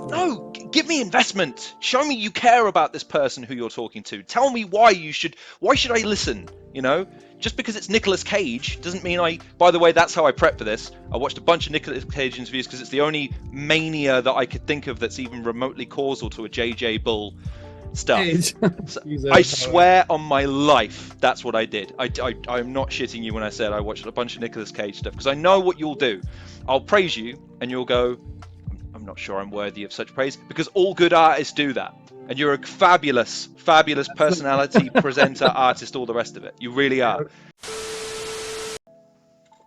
No, give me investment. Show me you care about this person who you're talking to. Tell me why should I listen? You know, just because it's Nicolas Cage doesn't mean by the way, that's how I prep for this. I watched a bunch of Nicolas Cage interviews because it's the only mania that I could think of that's even remotely causal to a JJ Bull stuff. So I swear on my life, that's what I did. I'm not shitting you when I said I watched a bunch of Nicolas Cage stuff, because I know what you'll do. I'll praise you and you'll go, I'm not sure I'm worthy of such praise, because all good artists do that. And you're a fabulous personality, presenter, artist, all the rest of it. You really are.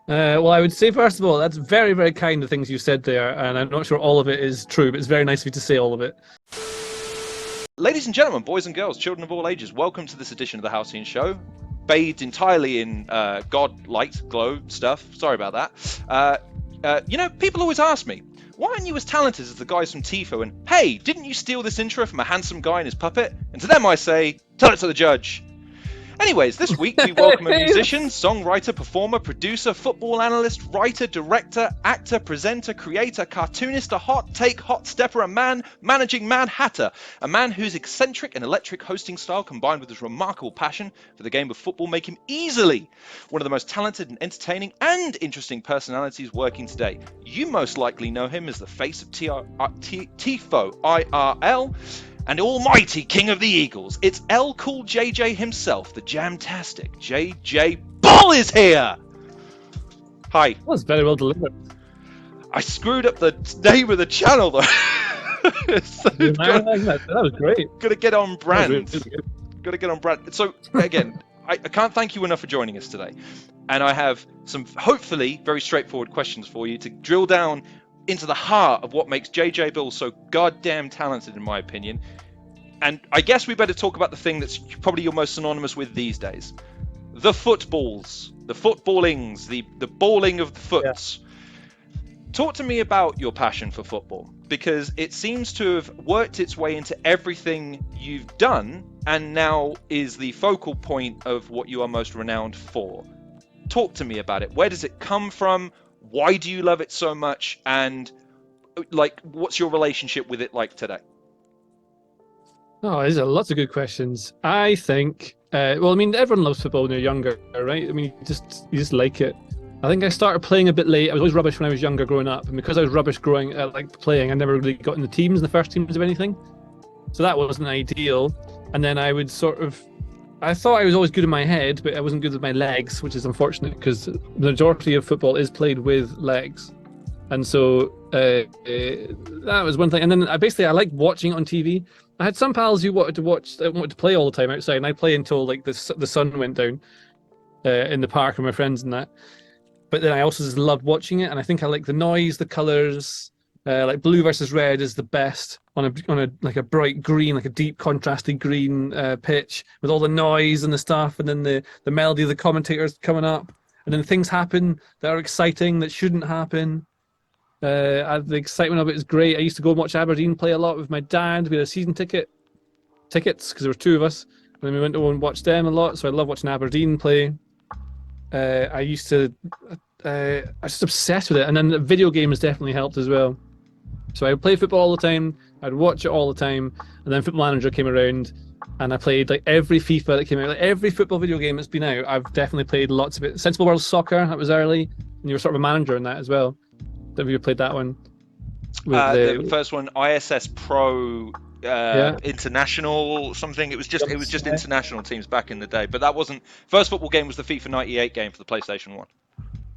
Well, I would say, first of all, that's very, very kind of things you said there, and I'm not sure all of it is true, but it's very nice of you to say all of it. Ladies and gentlemen, boys and girls, children of all ages, welcome to this edition of the Halcyon Show, bathed entirely in God light glow stuff. Sorry about that. You know, people always ask me, why aren't you as talented as the guys from TIFO? And hey, didn't you steal this intro from a handsome guy and his puppet? And to them I say, tell it to the judge. Anyways, this week we welcome a musician, songwriter, performer, producer, football analyst, writer, director, actor, presenter, creator, cartoonist, a hot take, hot stepper, a man, managing mad hatter, a man whose eccentric and electric hosting style combined with his remarkable passion for the game of football make him easily one of the most talented and entertaining and interesting personalities working today. You most likely know him as the face of TIFO IRL, and almighty King of the Eagles. It's L Cool JJ himself, the Jamtastic JJ Bull is here! Hi. That was very well delivered. I screwed up the name of the channel though. That was great. Gotta get on brand. Really Gotta get on brand. So again, I can't thank you enough for joining us today. And I have some hopefully very straightforward questions for you to drill down into the heart of what makes JJ Bull so goddamn talented, in my opinion. And I guess we better talk about the thing that's probably you're most synonymous with these days. The footballs, the footballings, the balling of the foots. Yeah. Talk to me about your passion for football, because it seems to have worked its way into everything you've done and now is the focal point of what you are most renowned for. Talk to me about it. Where does it come from? Why do you love it so much? And like, what's your relationship with it like today? Oh, these are lots of good questions. I think, well, I mean, everyone loves football when they're younger, right? I mean, you just like it. I think I started playing a bit late. I was always rubbish when I was younger growing up. And because I was rubbish playing, I never really got in the teams, in the first teams of anything. So that wasn't ideal. And then I would I thought I was always good in my head, but I wasn't good with my legs, which is unfortunate because the majority of football is played with legs. And so that was one thing. And then I like watching it on TV. I had some pals who wanted to play all the time outside, and I'd play until like the sun went down in the park with my friends and that. But then I also just loved watching it, and I think I like the noise, the colours. Like blue versus red is the best on a like a bright green, like a deep contrasted green pitch with all the noise and the stuff, and then the melody of the commentators coming up, and then things happen that are exciting that shouldn't happen. The excitement of it is great. I used to go and watch Aberdeen play a lot with my dad. We had a season tickets because there were two of us, and then we went to go and watch them a lot. So I love watching Aberdeen play. I was just obsessed with it, and then the video game has definitely helped as well. So I would play football all the time, I'd watch it all the time, and then Football Manager came around, and I played like every FIFA that came out, like every football video game that's been out, I've definitely played lots of it. Sensible World Soccer, that was early, and you were sort of a manager in that as well. Have you played that one? The first one, ISS Pro International something. It was just international teams back in the day, but that wasn't. First football game was the FIFA 98 game for the PlayStation 1.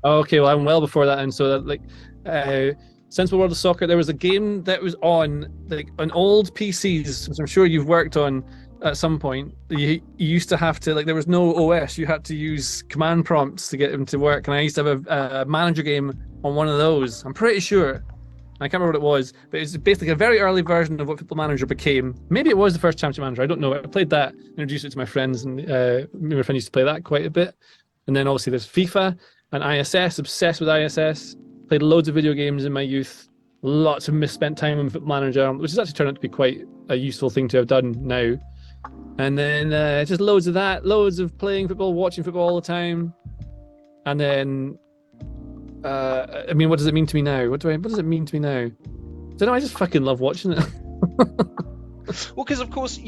Oh, okay, well I'm well before that, and so that Sensible World of Soccer, there was a game that was on old PCs, which I'm sure you've worked on at some point. You used to have to, there was no OS, you had to use command prompts to get them to work, and I used to have a manager game on one of those. I'm pretty sure. I can't remember what it was, but it's basically a very early version of what Football Manager became. Maybe it was the first Championship Manager, I don't know. I played that, introduced it to my friends, and my friend used to play that quite a bit. And then obviously there's FIFA and ISS, obsessed with ISS. Played loads of video games in my youth, lots of misspent time on Football Manager, which has actually turned out to be quite a useful thing to have done now. And then just loads of that, loads of playing football, watching football all the time. And then, I mean, what does it mean to me now? What does it mean to me now? I don't know. I just fucking love watching it. Well, because of course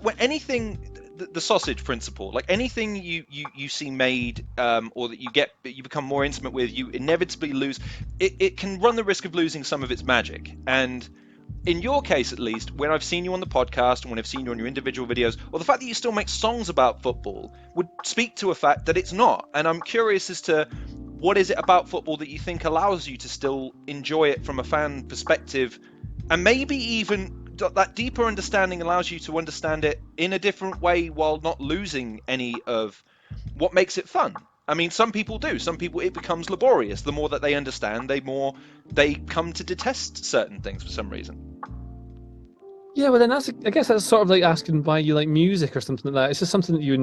when anything, the sausage principle, like anything you see made, or that you become more intimate with, you inevitably lose. It can run the risk of losing some of its magic. And in your case, at least, when I've seen you on the podcast and when I've seen you on your individual videos, or the fact that you still make songs about football, would speak to a fact that it's not. And I'm curious as to what is it about football that you think allows you to still enjoy it from a fan perspective, and maybe even that deeper understanding allows you to understand it in a different way while not losing any of what makes it fun. I mean, some people do. Some people, it becomes laborious. The more that they understand, they come to detest certain things for some reason. Yeah, well, then I guess that's sort of like asking why you like music or something like that. It's just something that you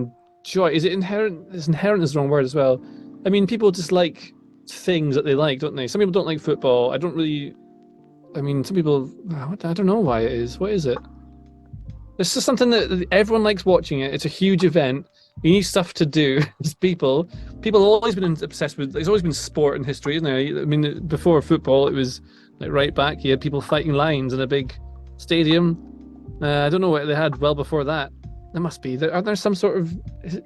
enjoy. Is it inherent? Inherent is the wrong word as well. I mean, people just like things that they like, don't they? Some people don't like football. I don't really. I mean, some people. I don't know why it is. What is it? It's just something that everyone likes watching it. It's a huge event. You need stuff to do. As people have always been obsessed with. There's always been sport in history, isn't there? I mean, before football, it was like right back. You had people fighting lions in a big stadium. I don't know what they had well before that. There must be. Are there some sort of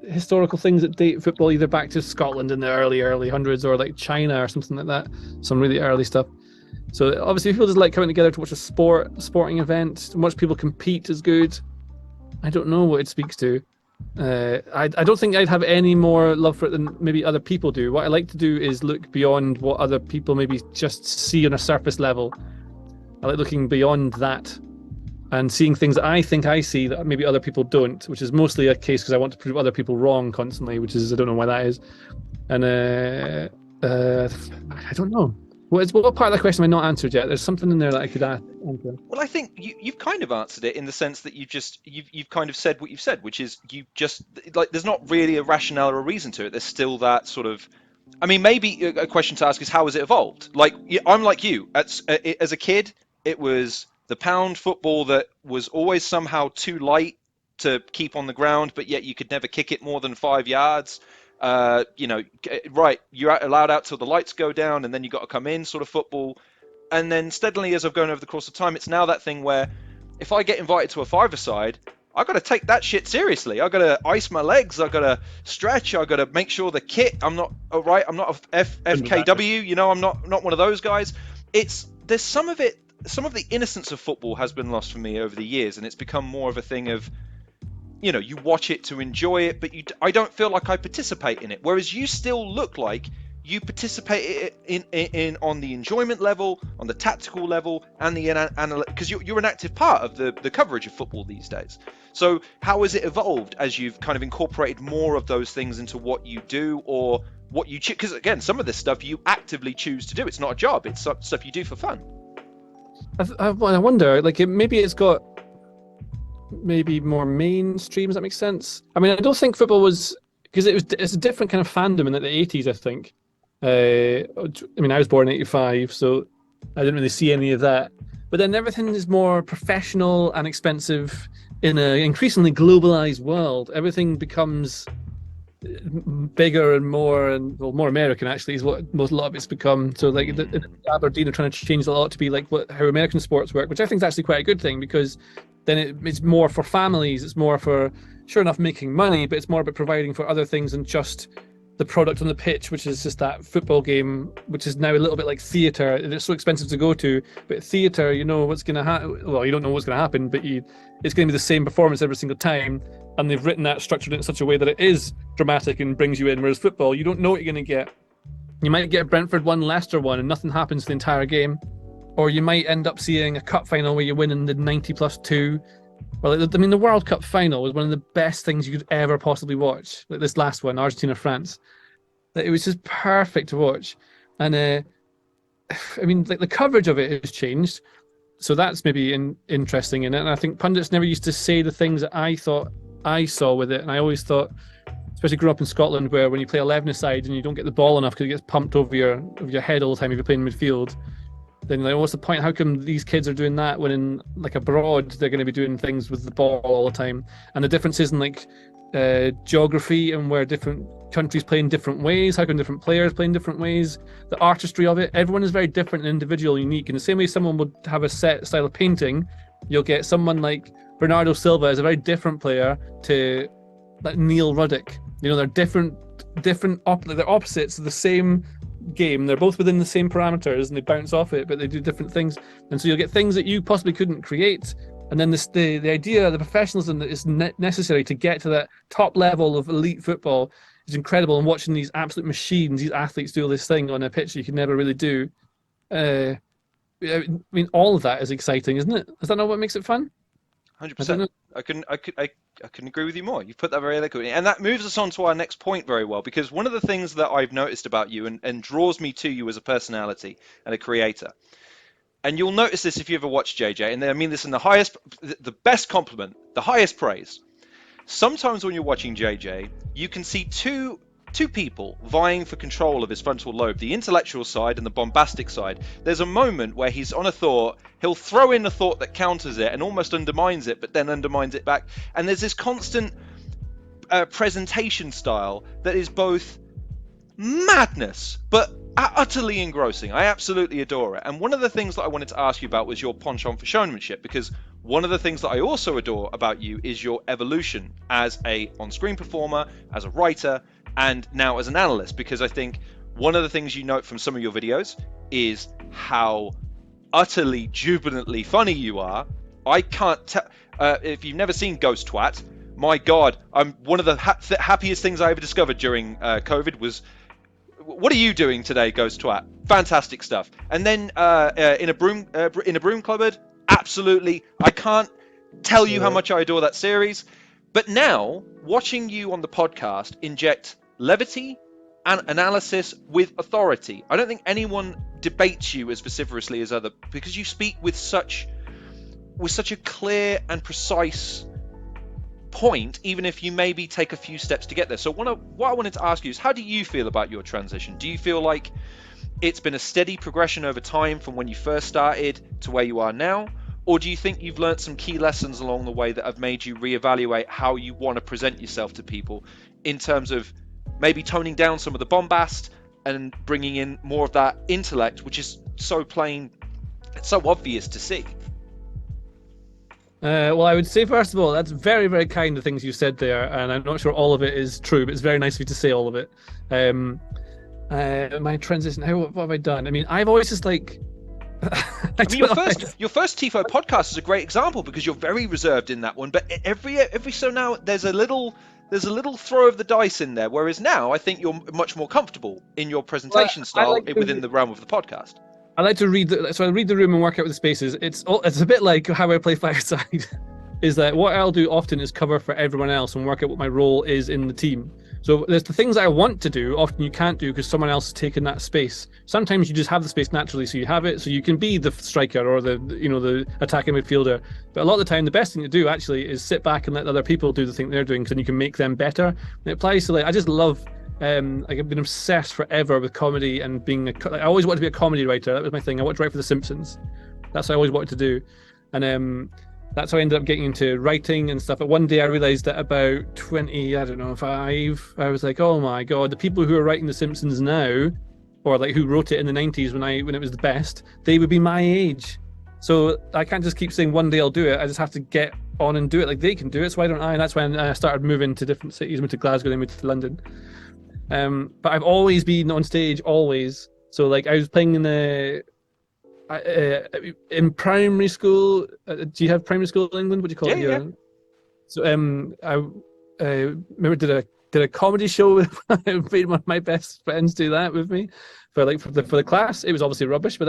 historical things that date football either back to Scotland in the early hundreds, or like China or something like that? Some really early stuff. So obviously, people just like coming together to watch a sporting event, to watch people compete is good. I don't know what it speaks to. I don't think I'd have any more love for it than maybe other people do. What I like to do is look beyond what other people maybe just see on a surface level. I like looking beyond that and seeing things that I think I see that maybe other people don't, which is mostly a case because I want to prove other people wrong constantly, which is, I don't know why that is. And I don't know. What part of the question have I not answered yet? There's something in there that I could answer. Well, I think you've kind of answered it in the sense that you've kind of said what you've said, which is you just like there's not really a rationale or a reason to it. There's still that sort of. I mean, maybe a question to ask is how has it evolved? Like I'm like you. As a kid, it was the pound football that was always somehow too light to keep on the ground, but yet you could never kick it more than 5 yards. Right, you're allowed out till the lights go down, and then you got to come in, sort of football. And then steadily, as I've gone over the course of time, it's now that thing where if I get invited to a five-a-side, I got to take that shit seriously. I got to ice my legs. I got to stretch. I got to make sure the kit. I'm not all right. I'm not a FKW. You know, I'm not one of those guys. There's some of it. Some of the innocence of football has been lost for me over the years, and it's become more of a thing of, you watch it to enjoy it, but I don't feel like I participate in it. Whereas you still look like you participate in on the enjoyment level, on the tactical level, and the because you're an active part of the coverage of football these days. So how has it evolved as you've kind of incorporated more of those things into what you do, or what you choose? Because again, some of this stuff you actively choose to do. It's not a job. It's stuff you do for fun. I wonder, like, maybe it's got maybe more mainstream. Does that make sense? I mean, I don't think football was, because it's a different kind of fandom in the 80s, I think. I mean, I was born in 85, so I didn't really see any of that. But then everything is more professional and expensive in an increasingly globalized world. Everything becomes bigger and more American, actually, is what a lot of it's become. So like Aberdeen are trying to change a lot to be like how American sports work, which I think is actually quite a good thing, because then it's more for families. It's more for, sure enough, making money, but it's more about providing for other things than just the product on the pitch, which is just that football game, which is now a little bit like theatre. It's so expensive to go to, but theatre, you know what's going to happen. Well, you don't know what's going to happen, but it's going to be the same performance every single time. And they've written that, structured it in such a way that it is dramatic and brings you in. Whereas football, you don't know what you're going to get. You might get Brentford 1, Leicester 1, and nothing happens the entire game. Or you might end up seeing a cup final where you win in the 90+2. Well, I mean, the World Cup final was one of the best things you could ever possibly watch. Like this last one, Argentina-France. It was just perfect to watch. And I mean, like, the coverage of it has changed. So that's maybe interesting in it. And I think pundits never used to say the things that I thought I saw with it. And I always thought, especially growing up in Scotland, where when you play 11-a-side and you don't get the ball enough because it gets pumped over your head all the time if you're playing midfield, then like, what's the point? How come these kids are doing that when in like abroad they're going to be doing things with the ball all the time? And the difference is in like geography and where different countries play in different ways, how can different players play in different ways, the artistry of it. Everyone is very different and individual, unique. In the same way someone would have a set style of painting, you'll get someone like Bernardo Silva is a very different player to like Neil Ruddock. You know, they're they're opposites of the same game. They're both within the same parameters and they bounce off it, but they do different things. And so you'll get things that you possibly couldn't create. And then the idea, the professionalism that is necessary to get to that top level of elite football is incredible. And watching these absolute machines, these athletes do all this thing on a pitch you could never really do. I mean, all of that is exciting, isn't it? Is that not what makes it fun? 100%. I couldn't agree with you more. You've put that very eloquently. And that moves us on to our next point very well, because one of the things that I've noticed about you and draws me to you as a personality and a creator, and you'll notice this if you ever watch JJ, and I mean this in the best compliment, the highest praise. Sometimes when you're watching JJ, you can see two people vying for control of his frontal lobe, the intellectual side and the bombastic side. There's a moment where he's on a thought, he'll throw in a thought that counters it and almost undermines it, but then undermines it back. And there's this constant presentation style that is both madness, but utterly engrossing. I absolutely adore it. And one of the things that I wanted to ask you about was your penchant for showmanship, because one of the things that I also adore about you is your evolution as a on-screen performer, as a writer, and now as an analyst, because I think one of the things you note from some of your videos is how utterly jubilantly funny you are. I can't tell if you've never seen Ghost Twat. My God, one of the happiest things I ever discovered during COVID was, what are you doing today, Ghost Twat? Fantastic stuff. And then in a broom cupboard, absolutely. I can't tell you how much I adore that series. But now, watching you on the podcast inject levity and analysis with authority. I don't think anyone debates you as vociferously as other, because you speak with such a clear and precise point, even if you maybe take a few steps to get there. So what I wanted to ask you is, how do you feel about your transition? Do you feel like it's been a steady progression over time from when you first started to where you are now? Or do you think you've learned some key lessons along the way that have made you reevaluate how you want to present yourself to people, in terms of maybe toning down some of the bombast and bringing in more of that intellect, which is so plain, it's so obvious to see? Well, I would say, first of all, that's very, very kind of things you said there, and I'm not sure all of it is true, but it's very nice of you to say all of it. My transition, what have I done? I mean, I've always just like... I mean, your first TIFO podcast is a great example, because you're very reserved in that one, but every so now there's a little throw of the dice in there, whereas now I think you're much more comfortable in your presentation style within the realm of the podcast. I like to read I read the room and work out with the spaces. It's a bit like how I play Fireside. Is that what I'll do often is cover for everyone else and work out what my role is in the team. So there's the things I want to do, often you can't do because someone else has taken that space. Sometimes you just have the space naturally, so you have it, so you can be the striker or the attacking midfielder. But a lot of the time, the best thing to do actually is sit back and let other people do the thing they're doing, because then you can make them better. And it applies to, like, I just love, I've been obsessed forever with comedy and being I always wanted to be a comedy writer. That was my thing. I wanted to write for The Simpsons. That's what I always wanted to do. And that's how I ended up getting into writing and stuff. But one day I realized that about 25, I was like, oh my God, the people who are writing The Simpsons now, or like who wrote it in the 90s when it was the best, they would be my age. So I can't just keep saying one day I'll do it. I just have to get on and do it like they can do it. So why don't I? And that's when I started moving to different cities, moved to Glasgow, then moved to London. But I've always been on stage, always. So like I was playing in primary school. Do you have primary school in England? What do you call it? Yeah. So I remember did a comedy show with I made one of my best friends do that with me for the class. It was obviously rubbish, but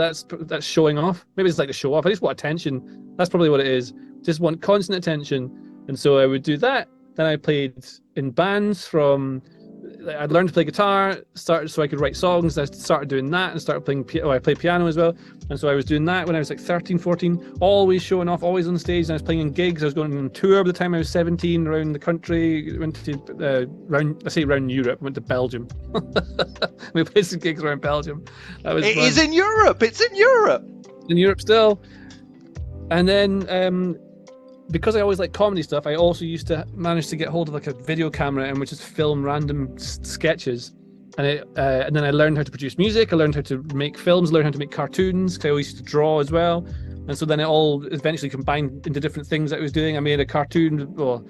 that's showing off. Maybe it's like to show off. I just want attention. That's probably what it is. Just want constant attention. And so I would do that. Then I played in bands I'd learned to play guitar, started so I could write songs. I started doing that and started playing I played piano as well. And so I was doing that when I was like 13, 14, always showing off, always on stage. And I was playing in gigs. I was going on tour by the time I was 17 around the country. Went to around Europe. Went to Belgium. We played some gigs around Belgium. That was fun. Is in Europe. It's in Europe. In Europe still. And then because I always like comedy stuff, I also used to manage to get hold of like a video camera and would just film random sketches. And then I learned how to produce music. I learned how to make films. I learned how to make cartoons because I always used to draw as well. And so then it all eventually combined into different things that I was doing. I made a cartoon. Well,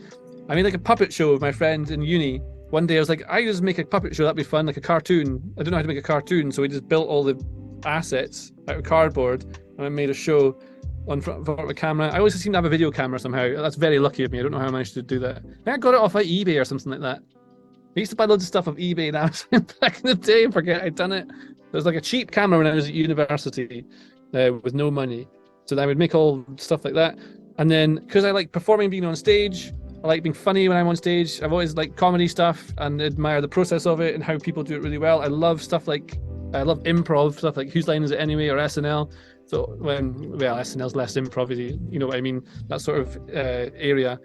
I made like a puppet show with my friend in uni. One day I was like, I just make a puppet show. That'd be fun, like a cartoon. I don't know how to make a cartoon, so we just built all the assets out of cardboard and I made a show on front of a camera. I always seem to have a video camera somehow. That's very lucky of me. I don't know how I managed to do that. I think I got it off like eBay or something like that. I used to buy loads of stuff off eBay now back in the day and forget I'd done it. There was like a cheap camera when I was at university with no money. So I would make all stuff like that. And then because I like performing, being on stage, I like being funny when I'm on stage. I've always liked comedy stuff and admire the process of it and how people do it really well. I love stuff like, I love improv, stuff like Whose Line Is It Anyway or SNL. So SNL's less improv, you know what I mean? That sort of area.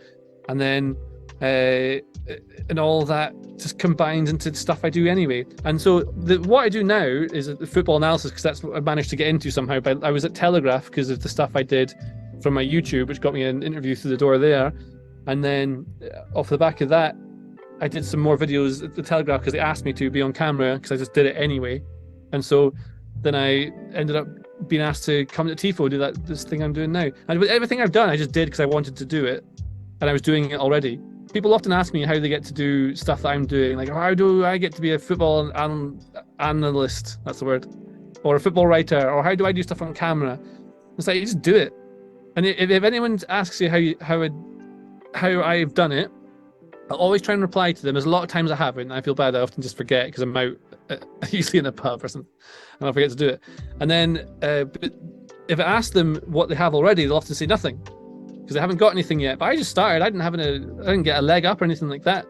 And then and all that just combines into stuff I do anyway. And so what I do now is the football analysis, because that's what I managed to get into somehow. But I was at Telegraph because of the stuff I did from my YouTube, which got me an interview through the door there. And then off the back of that, I did some more videos at the Telegraph because they asked me to be on camera because I just did it anyway. And so then I ended up being asked to come to TIFO, do this thing I'm doing now. And everything I've done, I just did because I wanted to do it. And I was doing it already. People often ask me how they get to do stuff that I'm doing. Like, how do I get to be a football analyst? That's the word. Or a football writer. Or how do I do stuff on camera? It's like, you just do it. And if anyone asks you how I've done it, I'll always try and reply to them. There's a lot of times I haven't. I feel bad. I often just forget because I'm out, usually in a pub or something, and I forget to do it. And then but if I ask them what they have already, they'll often say nothing because they haven't got anything yet. But I just started. I didn't get a leg up or anything like that.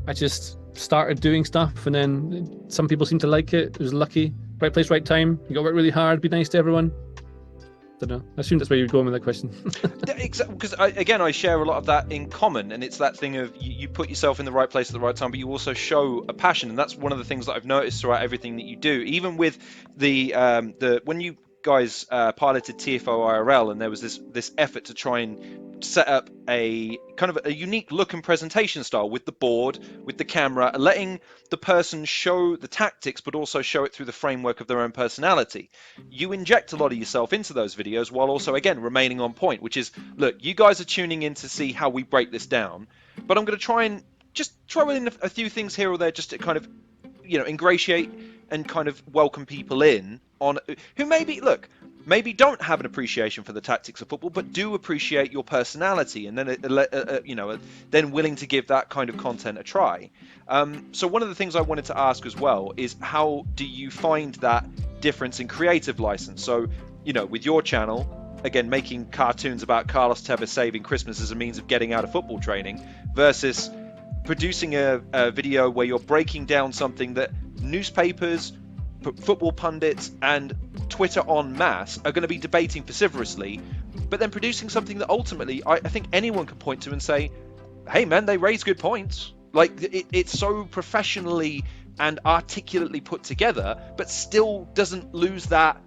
I just started doing stuff, and then some people seem to like it. It was lucky. Right place, right time. You got to work really hard. Be nice to everyone. I don't know. I assume that's where you're going with that question. Exactly, because I share a lot of that in common, and it's that thing of you put yourself in the right place at the right time, but you also show a passion, and that's one of the things that I've noticed throughout everything that you do. Even with the when you guys piloted TIFO IRL, and there was this effort to try and set up a kind of a unique look and presentation style with the board, with the camera, letting the person show the tactics, but also show it through the framework of their own personality. You inject a lot of yourself into those videos while also, again, remaining on point, which is, look, you guys are tuning in to see how we break this down, but I'm going to try and just throw in a few things here or there just to kind of, ingratiate and kind of welcome people in on who maybe don't have an appreciation for the tactics of football, but do appreciate your personality, and then then willing to give that kind of content a try. So one of the things I wanted to ask as well is, how do you find that difference in creative license? So, with your channel, again, making cartoons about Carlos Tevez saving Christmas as a means of getting out of football training, versus producing a video where you're breaking down something that newspapers, football pundits, and Twitter en masse are going to be debating vociferously, but then producing something that ultimately I think anyone can point to and say, hey man, they raise good points. Like, it's so professionally and articulately put together, but still doesn't lose that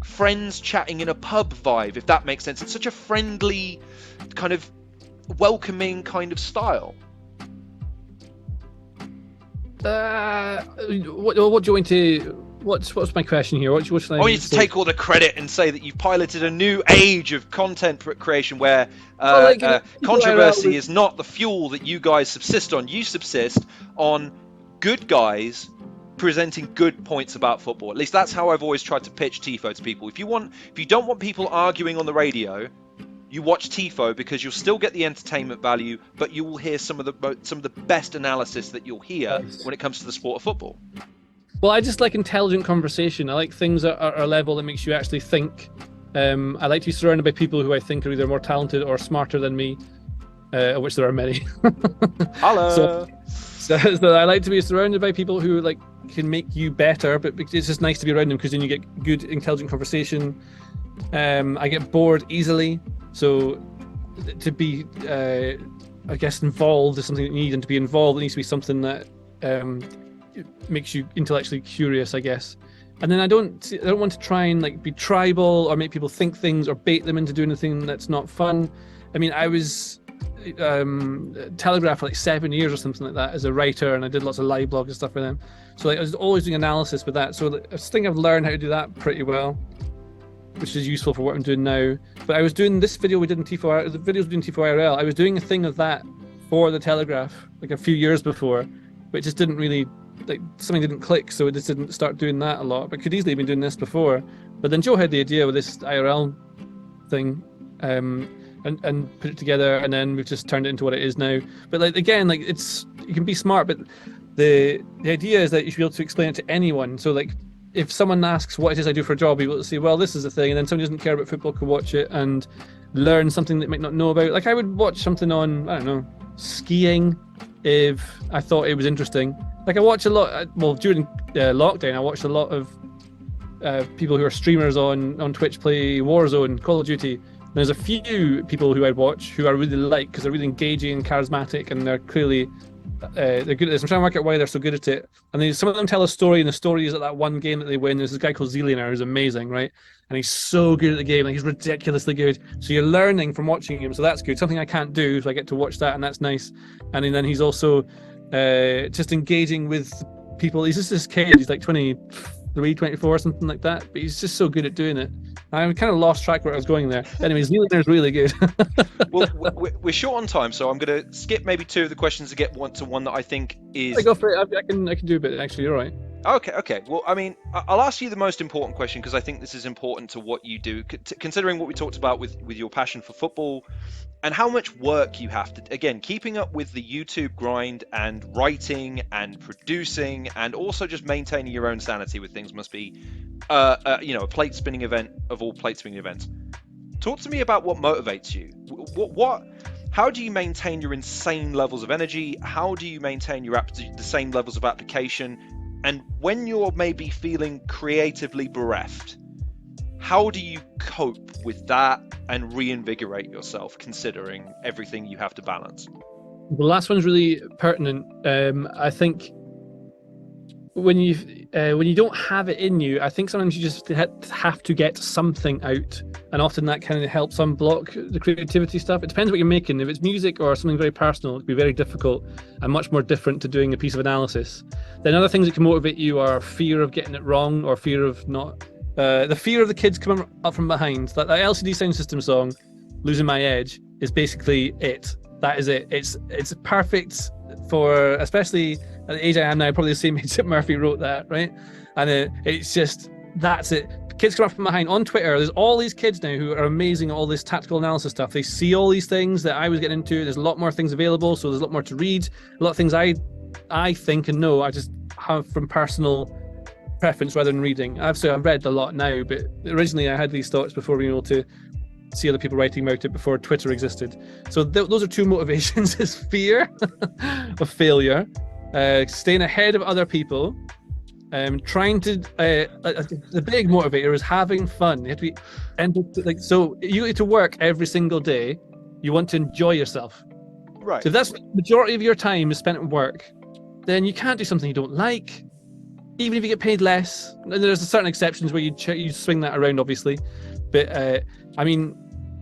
friends chatting in a pub vibe, if that makes sense. It's such a friendly, kind of welcoming kind of style. What do you want to? What's my question here? What should I? I want you to take all the credit and say that you've piloted a new age of content creation where controversy is not the fuel that you guys subsist on. You subsist on good guys presenting good points about football. At least that's how I've always tried to pitch TIFO to people. If you don't want people arguing on the radio, you watch TIFO, because you'll still get the entertainment value, but you will hear some of the best analysis that you'll hear when it comes to the sport of football. Well, I just like intelligent conversation. I like things at a level that makes you actually think. I like to be surrounded by people who I think are either more talented or smarter than me, of which there are many. Hello. So I like to be surrounded by people who can make you better, but it's just nice to be around them because then you get good, intelligent conversation. I get bored easily, so to be, I guess, involved is something that you need, and to be involved, it needs to be something that makes you intellectually curious, I guess. And then I don't want to try and be tribal or make people think things or bait them into doing a thing that's not fun. I mean, I was Telegraph for like 7 years or something like that as a writer, and I did lots of live blogs and stuff for them. So like I was always doing analysis with that. So I think I've learned how to do that pretty well, which is useful for what I'm doing now. But I was doing this video we did in TIFO, the videos we did in TIFO IRL. I was doing a thing of that for the Telegraph like a few years before, but it just didn't really, like, something didn't click, so it just didn't start doing that a lot. But could easily have been doing this before. But then Joe had the idea with this IRL thing, and put it together, and then we've just turned it into what it is now. But like again, like you can be smart, but the idea is that you should be able to explain it to anyone. So like if someone asks what it is I do for a job, you'll be able to say, well, this is the thing, and then someone who doesn't care about football could watch it and learn something they might not know about. Like I would watch something on, I don't know, skiing if I thought it was interesting. Like I watch a lot, well, during lockdown, I watched a lot of people who are streamers on Twitch play Warzone, Call of Duty. There's a few people who I'd watch who I really like because they're really engaging and charismatic, and they're clearly they're good at this. I'm trying to work out why they're so good at it. And then some of them tell a story, and the story is at that one game that they win. There's this guy called Zillionaire who's amazing, right? And he's so good at the game, like he's ridiculously good. So you're learning from watching him, so that's good. Something I can't do, so I get to watch that, and that's nice. And then he's also just engaging with people. He's just this kid. He's like 23, 24, something like that. But he's just so good at doing it. I kind of lost track where I was going there. Anyways, Zillionaire's really good. Well, we're short on time, so I'm going to skip maybe two of the questions to get one that I think is. I go for it. I can do a bit. Actually, you're right. Okay. Well, I mean, I'll ask you the most important question because I think this is important to what you do, considering what we talked about with your passion for football and how much work you have to, again, keeping up with the YouTube grind and writing and producing and also just maintaining your own sanity with things must be, a plate spinning event of all plate spinning events. Talk to me about what motivates you. How do you maintain your insane levels of energy? How do you maintain the same levels of application? And when you're maybe feeling creatively bereft, how do you cope with that and reinvigorate yourself, considering everything you have to balance? The last one's really pertinent. I think when you don't have it in you, I think sometimes you just have to get something out, and often that kind of helps unblock the creativity stuff. It depends what you're making. If it's music or something very personal, it can be very difficult and much more different to doing a piece of analysis. Then other things that can motivate you are fear of getting it wrong or fear of not. The fear of the kids coming up from behind. That LCD Sound System song, "Losing My Edge," is basically it. That is it. It's perfect for, especially at the age I am now, probably the same age that Murphy wrote that, right? And it's just, that's it. Kids come up from behind on Twitter. There's all these kids now who are amazing at all this tactical analysis stuff. They see all these things that I was getting into. There's a lot more things available, so there's a lot more to read. A lot of things I think and know I just have from personal preference rather than reading. I've read a lot now, but originally I had these thoughts before being able to see other people writing about it before Twitter existed. So those are two motivations: is fear of failure, staying ahead of other people, trying to the big motivator is having fun. You have to be so you get to work every single day. You want to enjoy yourself, right? So if that's the majority of your time is spent at work, then you can't do something you don't like, even if you get paid less. And there's certain exceptions where you swing that around, obviously. But I mean,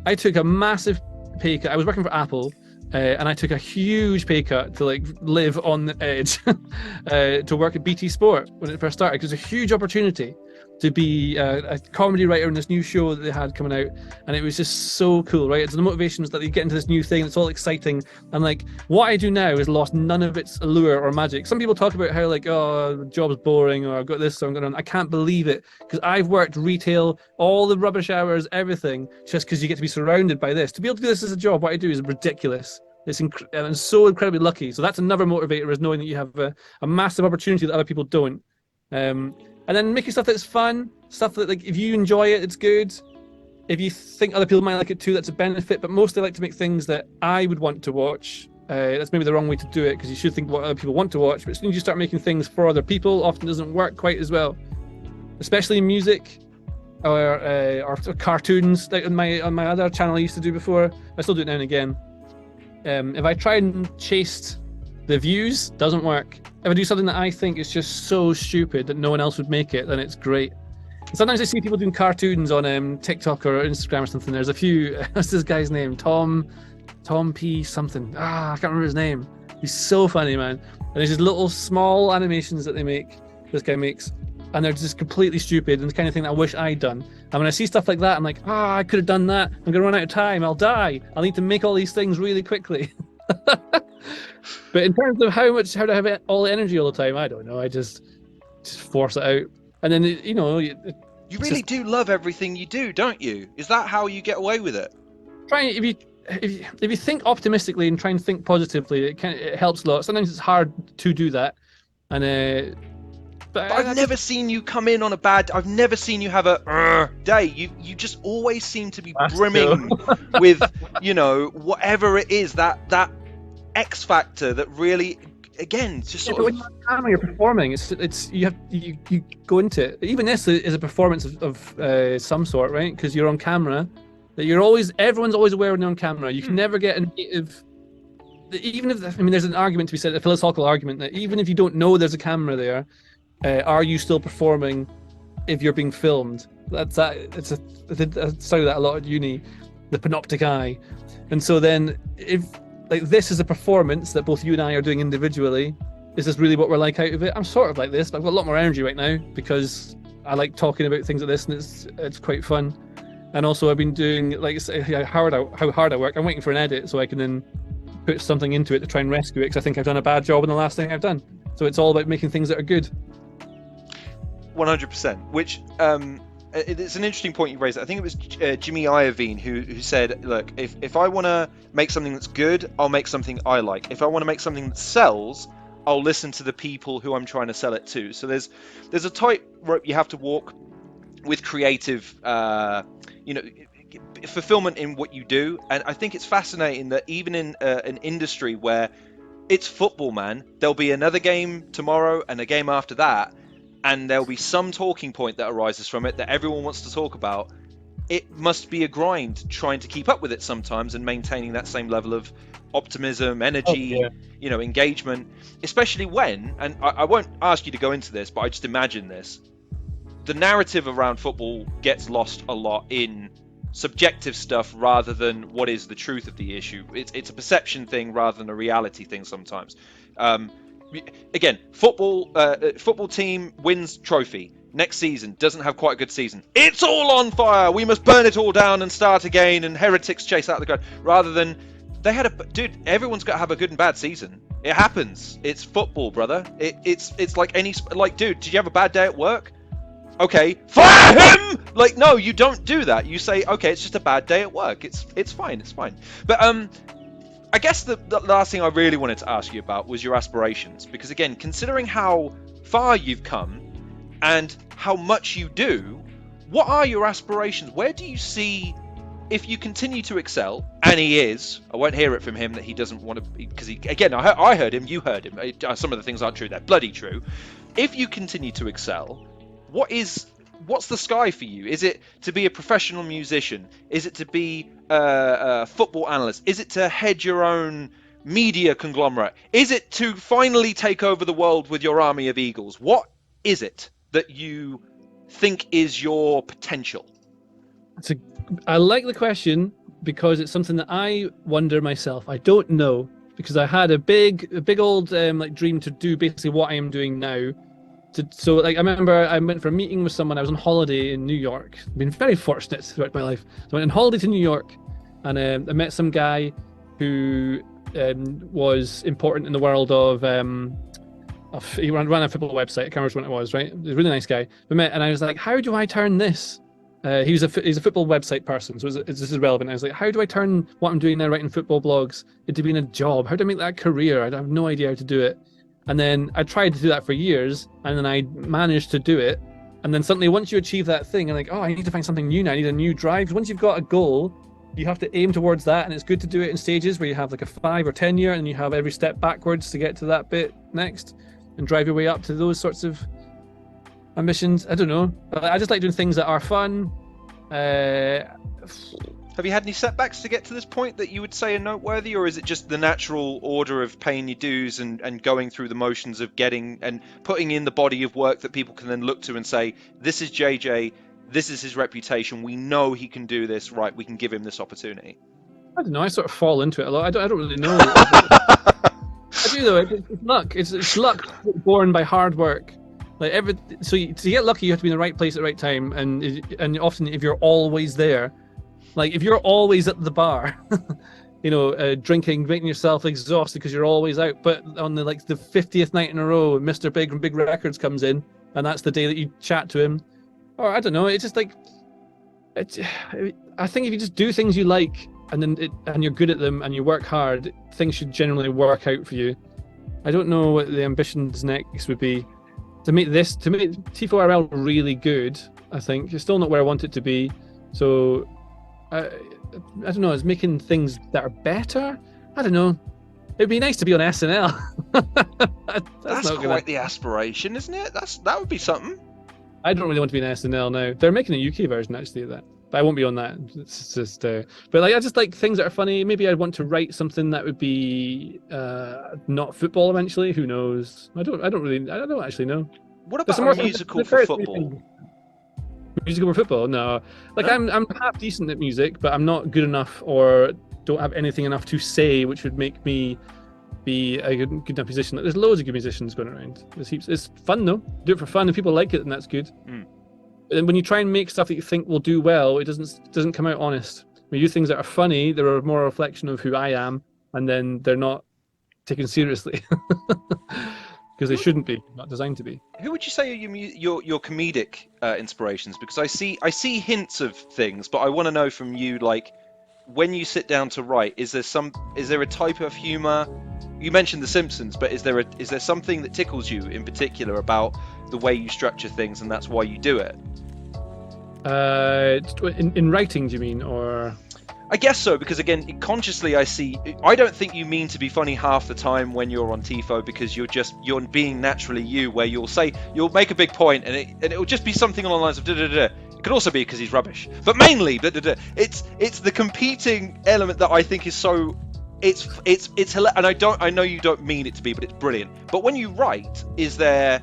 I took a massive pay cut. I was working for Apple, and I took a huge pay cut to live on the edge to work at BT Sport when it first started. Because it was a huge opportunity to be a comedy writer in this new show that they had coming out, and it was just so cool, right? It's the motivation is that you get into this new thing. It's all exciting, and what I do now has lost none of its allure or magic. Some people talk about how the job's boring, or I've got this, so I'm going on. I can't believe it, because I've worked retail, all the rubbish hours, everything, just because you get to be surrounded by this. To be able to do this as a job, what I do is ridiculous. I'm so incredibly lucky. So that's another motivator, is knowing that you have a massive opportunity that other people don't. And then making stuff that's fun, stuff that if you enjoy it, it's good. If you think other people might like it too, that's a benefit. But mostly I like to make things that I would want to watch. That's maybe the wrong way to do it, because you should think what other people want to watch. But as soon as you start making things for other people, often doesn't work quite as well. Especially in music or cartoons, like on my other channel I used to do before. I still do it now and again. If I try and chase the views, doesn't work. If I do something that I think is just so stupid that no one else would make it, then it's great. Sometimes I see people doing cartoons on TikTok or Instagram or something. There's a few. What's this guy's name? Tom P something. I can't remember his name. He's so funny, man. And there's these little small animations that this guy makes, and they're just completely stupid and the kind of thing that I wish I'd done. And when I see stuff like that, I'm like, I could have done that. I'm gonna run out of time. I'll die. I'll need to make all these things really quickly. But in terms of how to have all the energy all the time, I don't know. I just force it out, and then You really do love everything you do, don't you? Is that how you get away with it? If you think optimistically and try and think positively, it helps a lot. Sometimes it's hard to do that, and but I've never seen you come in on a bad. I've never seen you have a day. You just always seem to be brimming with whatever it is, that X factor that really, again, just sort of. When you're on camera, you're performing. You go into it. Even this is a performance of some sort, right? Because you're on camera. That everyone's always aware when you're on camera. You can never get a native. Even if there's an argument to be said, a philosophical argument that even if you don't know there's a camera there, are you still performing if you're being filmed? I studied that a lot at uni, the panoptic eye, and so then if this is a performance that both you and I are doing individually, is this really what we're like out of it? I'm sort of like this, but I've got a lot more energy right now because I like talking about things like this, and it's quite fun. And also I've been doing how hard I work. I'm waiting for an edit so I can then put something into it to try and rescue it because I think I've done a bad job in the last thing I've done. So it's all about making things that are good. 100%. Which it's an interesting point you raised. I think it was Jimmy Iovine who said, look, if I want to make something that's good, I'll make something I like. If I want to make something that sells, I'll listen to the people who I'm trying to sell it to. So there's a tightrope you have to walk with creative fulfillment in what you do. And I think it's fascinating that even in an industry where it's football, man, there'll be another game tomorrow and a game after that, and there'll be some talking point that arises from it that everyone wants to talk about. It must be a grind trying to keep up with it sometimes and maintaining that same level of optimism, energy, engagement, especially when, and I won't ask you to go into this, but I just imagine this, the narrative around football gets lost a lot in subjective stuff rather than what is the truth of the issue. It's a perception thing rather than a reality thing sometimes. Again, football team wins trophy. Next season doesn't have quite a good season. It's all on fire. We must burn it all down and start again. And heretics chase out the crowd. Rather than everyone's got to have a good and bad season. It happens. It's football, brother. It's like dude, did you have a bad day at work? Okay, fire him! No, you don't do that. You say, okay, it's just a bad day at work. It's fine. But I guess the last thing I really wanted to ask you about was your aspirations, because again, considering how far you've come and how much you do, what are your aspirations? Where do you see, if you continue to excel, and he is, I won't hear it from him that he doesn't want to, because I heard him, you heard him. Some of the things aren't true, they're bloody true. If you continue to excel, what's the sky for you? Is it to be a professional musician? Is it to be a football analyst? Is it to head your own media conglomerate? Is it to finally take over the world with your army of eagles? What is it that you think is your potential? I like the question because it's something that I wonder myself. I don't know, because I had a big old dream to do basically what I am doing now. So I remember I went for a meeting with someone. I was on holiday in New York. I've been very fortunate throughout my life. So I went on holiday to New York, and I met some guy who was important in the world of he ran a football website. I can't remember what it was, right? He was a really nice guy. We met, and I was like, how do I turn this? He's a football website person, so this is relevant. I was like, how do I turn what I'm doing now, writing football blogs, into being a job? How do I make that a career? I have no idea how to do it. And then I tried to do that for years, and then I managed to do it. And then suddenly, once you achieve that thing, I'm like, oh, I need to find something new now. I need a new drive. Because once you've got a goal, you have to aim towards that, and it's good to do it in stages where you have like a 5 or 10 year, and you have every step backwards to get to that bit next, and drive your way up to those sorts of ambitions. I don't know. I just like doing things that are fun. Have you had any setbacks to get to this point that you would say are noteworthy, or is it just the natural order of paying your dues and going through the motions of getting and putting in the body of work that people can then look to and say, this is JJ, this is his reputation, we know he can do this, right, we can give him this opportunity? I don't know. I sort of fall into it a lot. I don't really know. I do though. It's luck. It's luck born by hard work. Like so to get lucky, you have to be in the right place at the right time, and often if you're always there, like if you're always at the bar, drinking, making yourself exhausted because you're always out. But on the 50th night in a row, Mr. Big from Big Records comes in, and that's the day that you chat to him. Or I don't know. It's just I think if you just do things you like, and you're good at them, and you work hard, things should generally work out for you. I don't know what the ambitions next would be. To make TIFO IRL really good, I think it's still not where I want it to be. So I don't know. It's making things that are better. I don't know. It'd be nice to be on SNL. That's quite the aspiration, isn't it? That would be something. I don't really want to be in SNL now. They're making a UK version actually of that, but I won't be on that. It's just, but I just like things that are funny. Maybe I'd want to write something that would be not football eventually. Who knows? I don't actually know. What about a musical for football? Musical for football? No. I'm half decent at music, but I'm not good enough or don't have anything enough to say which would make me be a good enough musician. There's loads of good musicians going around. It's fun though. Do it for fun. If people like it, then that's good. And when you try and make stuff that you think will do well, it doesn't come out honest. When you do things that are funny, they're more a reflection of who I am, and then they're not taken seriously because they shouldn't be, not designed to be. Who would you say are your comedic inspirations? Because I see hints of things, but I want to know from you, like, when you sit down to write, is there a type of humor? You mentioned The Simpsons, but is there something that tickles you in particular about the way you structure things, and that's why you do it? In writing, do you mean, or? I guess so, because again, consciously I don't think you mean to be funny half the time when you're on TIFO, because you're being naturally you, where you'll make a big point and it'll just be something along the lines of da da da. It could also be because he's rubbish, but mainly da da da. It's the competing element that I think is so. It's hilarious, and I know you don't mean it to be, but it's brilliant. But when you write, is there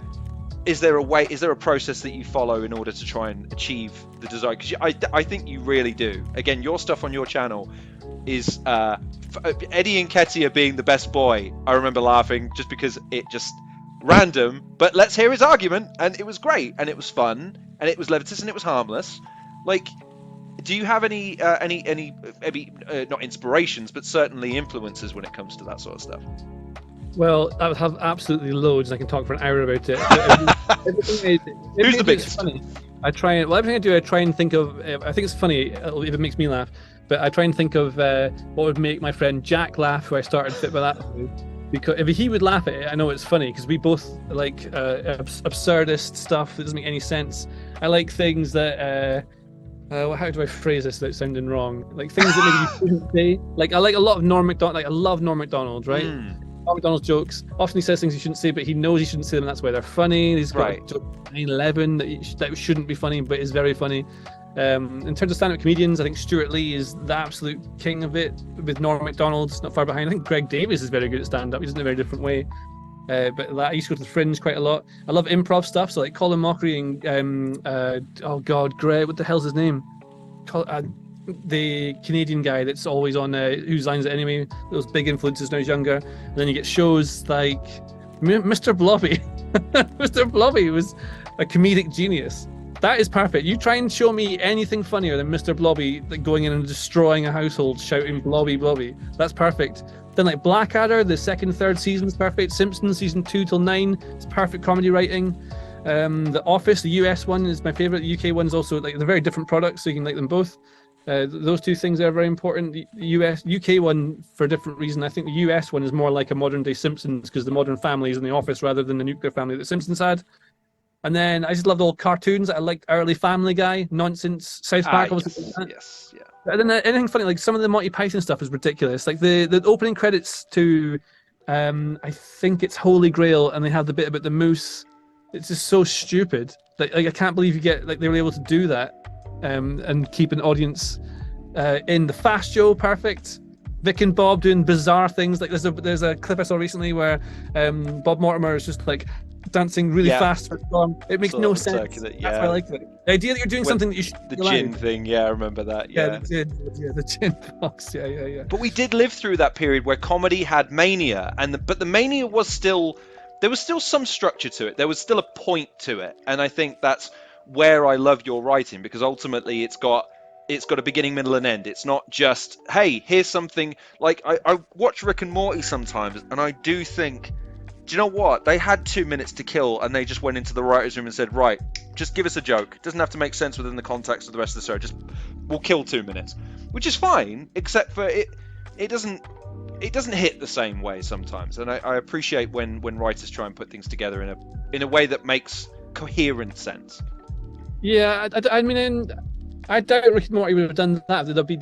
a process that you follow in order to try and achieve the desire? Because I think you really do. Again, your stuff on your channel is Eddie and Ketia being the best boy. I remember laughing just because it just random, but let's hear his argument, and it was great, and it was fun, and it was levitous, and it was harmless. Like, do you have any maybe not inspirations, but certainly influences when it comes to that sort of stuff? Well, I would have absolutely loads. I can talk for an hour about it. Everything Who's the biggest? Funny. Everything I do, I try and think of. I think it's funny if it makes me laugh, but I try and think of what would make my friend Jack laugh, who I started Fit by That with. Because if he would laugh at it, I know it's funny, because we both like absurdist stuff that doesn't make any sense. I like things that. How do I phrase this without sounding wrong? Like things that maybe you shouldn't say. Like I like a lot of Norm Macdonald. Like I love Norm Macdonald, right? Norm Macdonald's jokes. Often he says things he shouldn't say, but he knows he shouldn't say them. And that's why they're funny. He's got a joke 9/11 that shouldn't be funny, but is very funny. In terms of stand-up comedians, I think Stuart Lee is the absolute king of it. With Norm Macdonald not far behind. I think Greg Davies is very good at stand-up. He does it in a very different way. But I used to go to the Fringe quite a lot. I love improv stuff, so like Colin Mockery and Greg, what the hell's his name? The Canadian guy that's always on Whose Lines Is It Anyway? Those big influences when I was younger. And then you get shows like Mr. Blobby. Mr. Blobby was a comedic genius. That is perfect. You try and show me anything funnier than Mr. Blobby, like going in and destroying a household, shouting Blobby, Blobby. That's perfect. Then like Blackadder, the second, third season is perfect. Simpsons season 2 till 9, it's perfect comedy writing. The Office, the US one, is my favorite. The UK one's also, like, they're very different products, so you can like them both. Those two things are very important. The UK one for a different reason. I think the US one is more like a modern day Simpsons, because the modern family is in the office rather than the nuclear family that Simpsons had. And then I just loved all cartoons. I liked early Family Guy, Nonsense, South Park. Yes, yeah. And then anything funny, like some of the Monty Python stuff is ridiculous. Like the opening credits to, I think it's Holy Grail, and they have the bit about the moose. It's just so stupid. Like I can't believe they were able to do that, and keep an audience In the Fast Show, perfect. Vic and Bob doing bizarre things. Like there's a clip I saw recently where Bob Mortimer is just like dancing really fast for fun. It makes Sort no of sense. circular, That's why I like it. The idea that you're doing something that you should The be gin allowed. thing, yeah, I remember that. Yeah, the gin box. Yeah. But we did live through that period where comedy had mania, but the mania was still, there was still some structure to it. There was still a point to it, and I think that's where I love your writing, because ultimately it's got a beginning, middle, and end. It's not just, hey, here's something. Like I watch Rick and Morty sometimes, and I do think, do you know what? They had 2 minutes to kill, and they just went into the writers' room and said, right, just give us a joke. It doesn't have to make sense within the context of the rest of the show. Just, we'll kill 2 minutes, which is fine, except for it doesn't hit the same way sometimes. And I appreciate when writers try and put things together in a way that makes coherent sense. Yeah, I mean, I doubt Rick and Morty would have done that. There'll be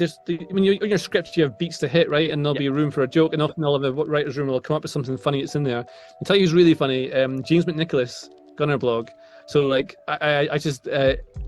when you in your script you have beats to hit, right, and there'll be room for a joke, and often all of the writers' room will come up with something funny that's in there. I'll tell you who's really funny. James McNicholas, Gunner Blog. So like I just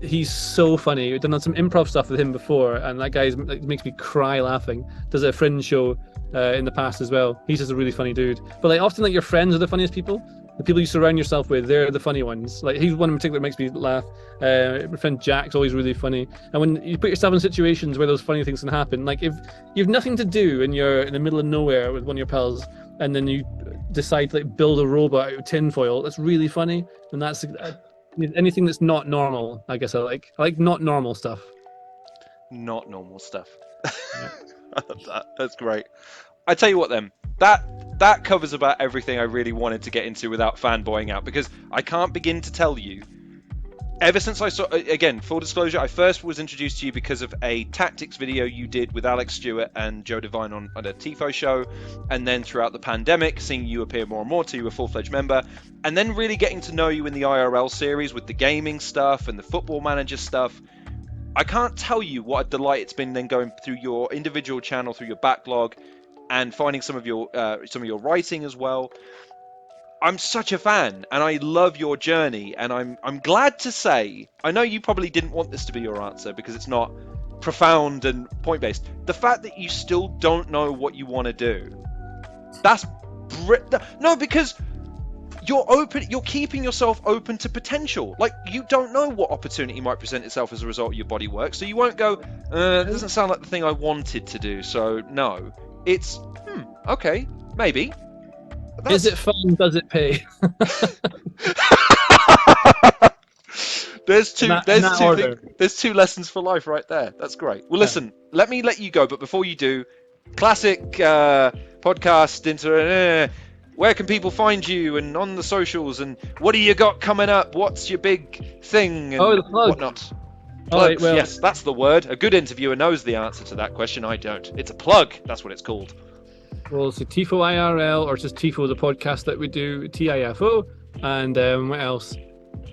he's so funny. We've done some improv stuff with him before, and that guy makes me cry laughing. Does a Fringe show in the past as well. He's just a really funny dude. But like often like your friends are the funniest people. The people you surround yourself with, they're the funny ones. Like he's one in particular that makes me laugh. My friend Jack's always really funny. And when you put yourself in situations where those funny things can happen, like if you have nothing to do and you're in the middle of nowhere with one of your pals, and then you decide to like build a robot out of tinfoil, that's really funny. And that's anything that's not normal. I guess I like not normal stuff. Not normal stuff. I love that. That's great. I tell you what then, that covers about everything I really wanted to get into without fanboying out, because I can't begin to tell you, ever since I saw, again, full disclosure, I first was introduced to you because of a tactics video you did with Alex Stewart and Joe Devine on a TIFO show, and then throughout the pandemic, seeing you appear more and more till you were a full-fledged member, and then really getting to know you in the IRL series with the gaming stuff and the football manager stuff. I can't tell you what a delight it's been then going through your individual channel, through your backlog, and finding some of your writing as well. I'm such a fan, and I love your journey, and I'm glad to say, I know you probably didn't want this to be your answer because it's not profound and point-based. The fact that you still don't know what you want to do, that's no, because you're keeping yourself open to potential. Like, you don't know what opportunity might present itself as a result of your body work, so you won't go, it doesn't sound like the thing I wanted to do, so no. It's okay, maybe. Is it fun? Does it pay? There's two lessons for life right there. That's great. Well, listen, let me let you go, but before you do, classic podcast into where can people find you and on the socials, and what do you got coming up? What's your big thing and the plug. whatnot? All right, well, yes, that's the word. A good interviewer knows the answer to that question. I don't. It's a plug. That's what it's called. Well, it's a TIFO IRL, or just TIFO, the podcast that we do, TIFO, and what else?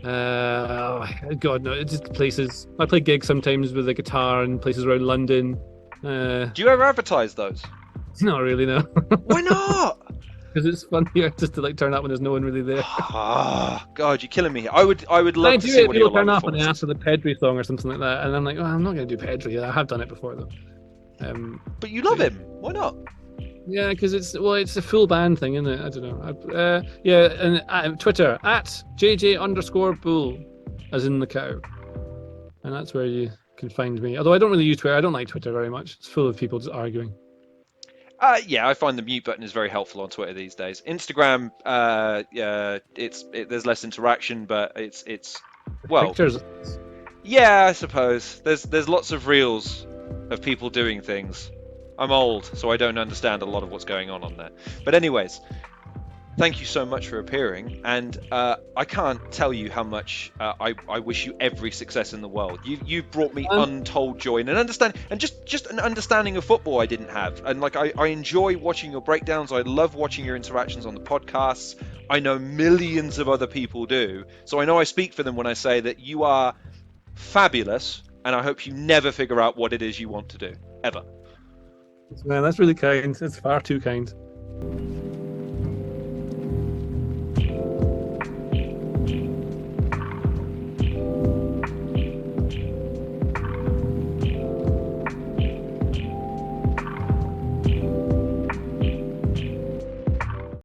God, no, it's just places. I play gigs sometimes with a guitar in places around London. Do you ever advertise those? Not really, no. Why not? Because it's funnier just to like turn up when there's no one really there. God, you're killing me. I would love to see what you're like. Turn up and they ask for the Pedri song or something like that, and I'm like, oh, I'm not going to do Pedri. I have done it before though. But you love him. Why not? Yeah, because it's a full band thing, isn't it? I don't know. And Twitter at JJ_Bull, as in the cow, and that's where you can find me. Although I don't really use Twitter. I don't like Twitter very much. It's full of people just arguing. Yeah, I find the mute button is very helpful on Twitter these days. Instagram, there's less interaction, but it's well, pictures. Yeah, I suppose there's lots of reels of people doing things. I'm old, so I don't understand a lot of what's going on there. But anyways, thank you so much for appearing, and I can't tell you how much I wish you every success in the world. You've brought me untold joy and an understanding, and just an understanding of football I didn't have. And like I enjoy watching your breakdowns. I love watching your interactions on the podcasts. I know millions of other people do, so I know I speak for them when I say that you are fabulous, and I hope you never figure out what it is you want to do ever. Man, that's really kind. It's far too kind.